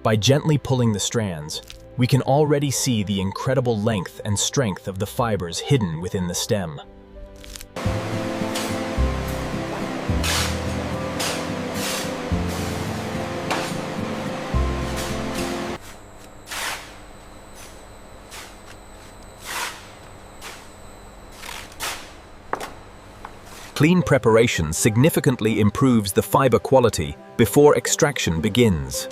By gently pulling the strands, we can already see the incredible length and strength of the fibers hidden within the stem. Clean preparation significantly improves the fiber quality before extraction begins.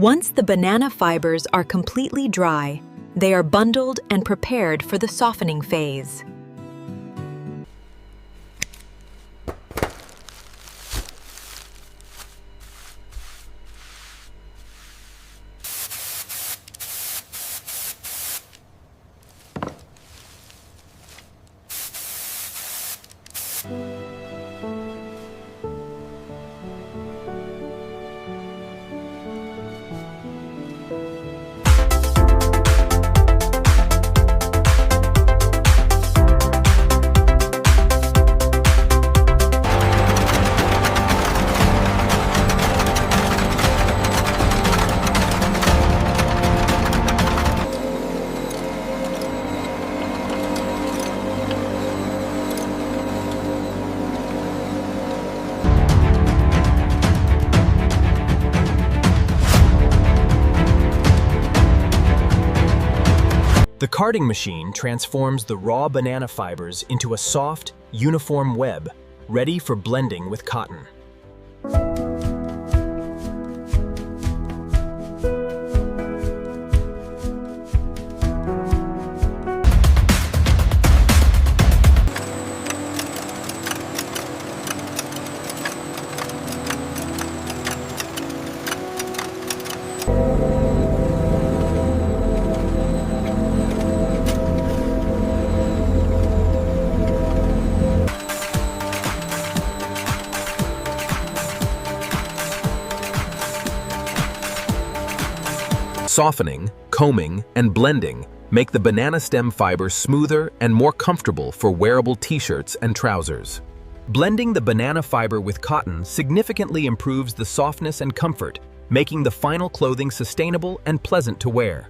Once the banana fibers are completely dry, they are bundled and prepared for the softening phase. The carding machine transforms the raw banana fibers into a soft, uniform web, ready for blending with cotton. Softening, combing, and blending make the banana stem fiber smoother and more comfortable for wearable t-shirts and trousers. Blending the banana fiber with cotton significantly improves the softness and comfort, making the final clothing sustainable and pleasant to wear.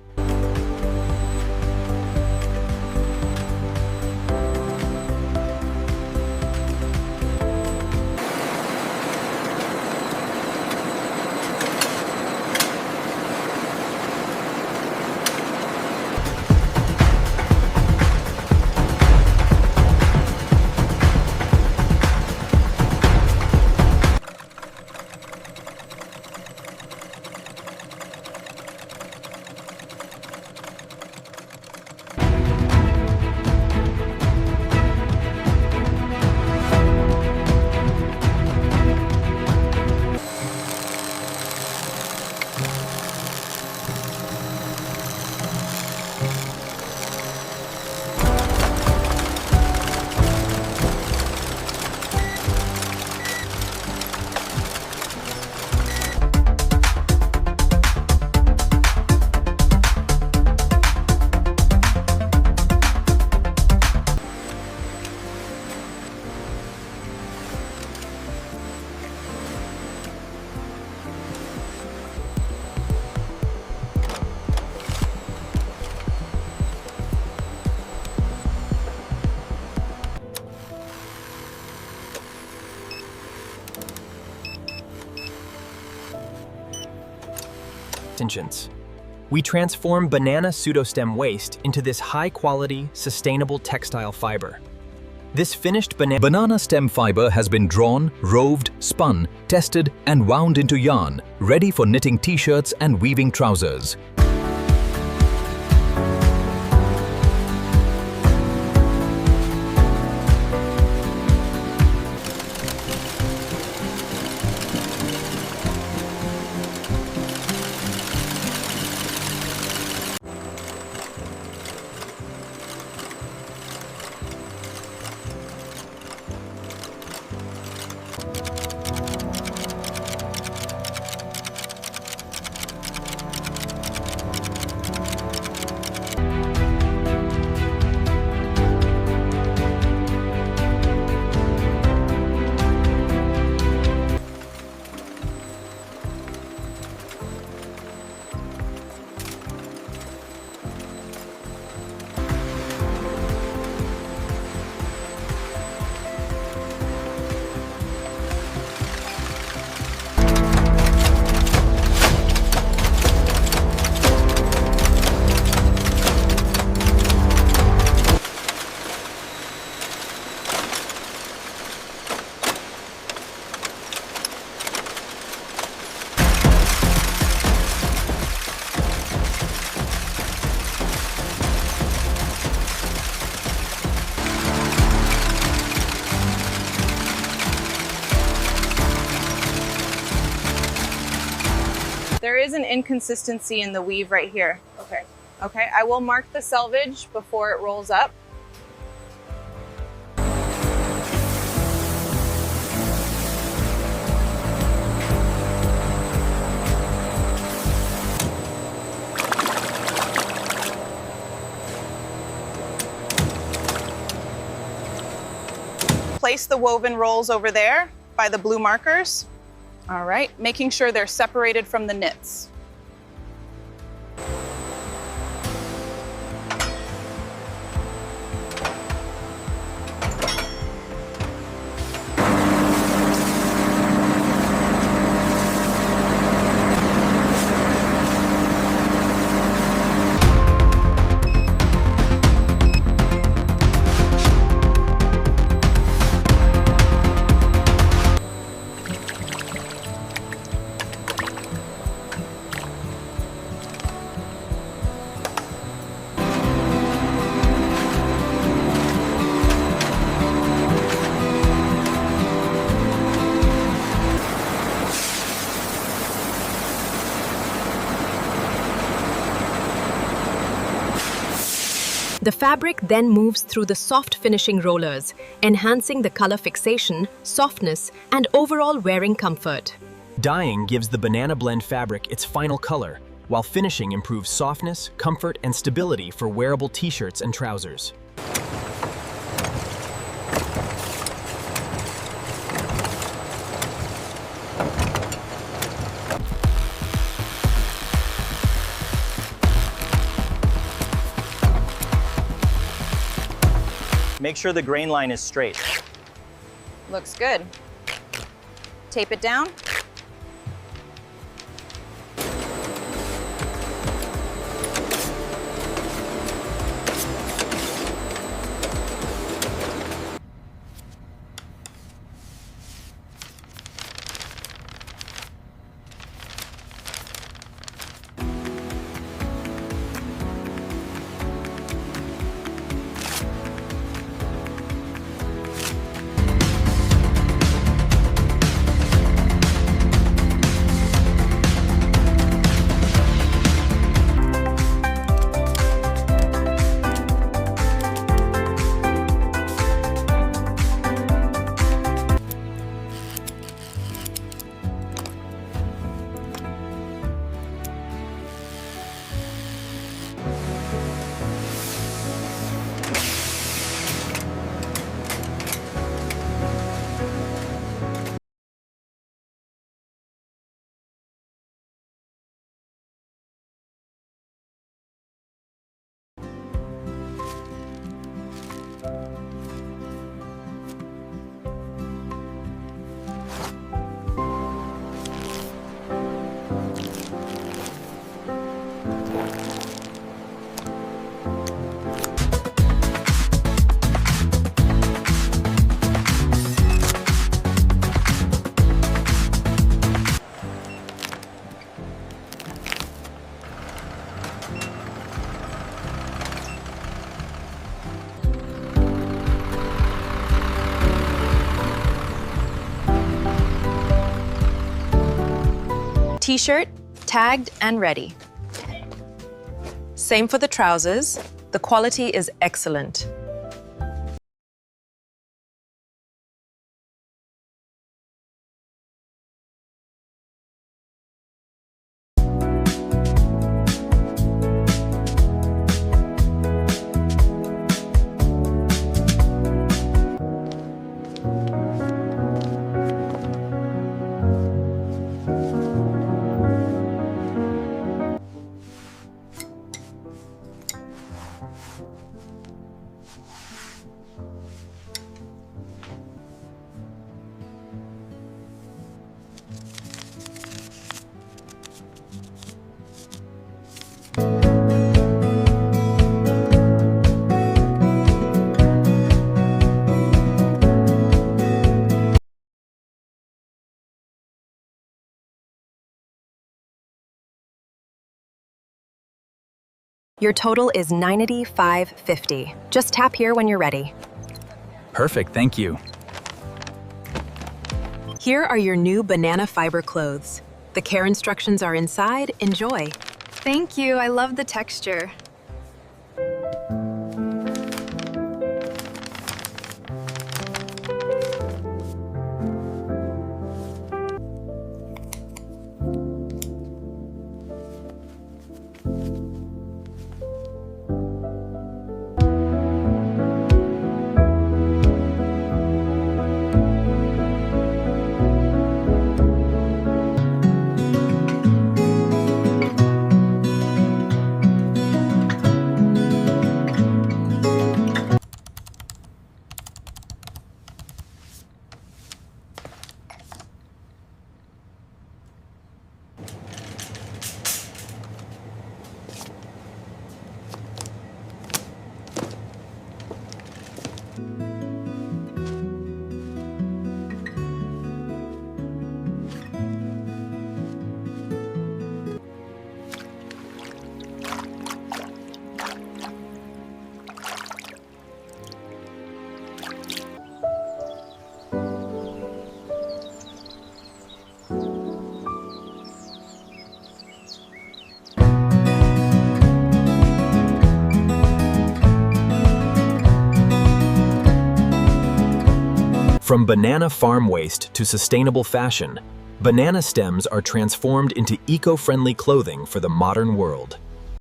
We transform banana pseudostem waste into this high-quality, sustainable textile fiber. This finished banana stem fiber has been drawn, roved, spun, tested, and wound into yarn, ready for knitting t-shirts and weaving trousers. There is an inconsistency in the weave right here. Okay, I will mark the selvage before it rolls up. Place the woven rolls over there by the blue markers. All right, making sure they're separated from the knits. The fabric then moves through the soft finishing rollers, enhancing the color fixation, softness, and overall wearing comfort. Dyeing gives the banana blend fabric its final color, while finishing improves softness, comfort, and stability for wearable t-shirts and trousers. Make sure the grain line is straight. Looks good. Tape it down. T-shirt, tagged and ready. Same for the trousers. The quality is excellent. Your total is $95.50. Just tap here when you're ready. Perfect, thank you. Here are your new banana fiber clothes. The care instructions are inside. Enjoy. Thank you, I love the texture. From banana farm waste to sustainable fashion, Banana stems are transformed into eco-friendly clothing for the modern world.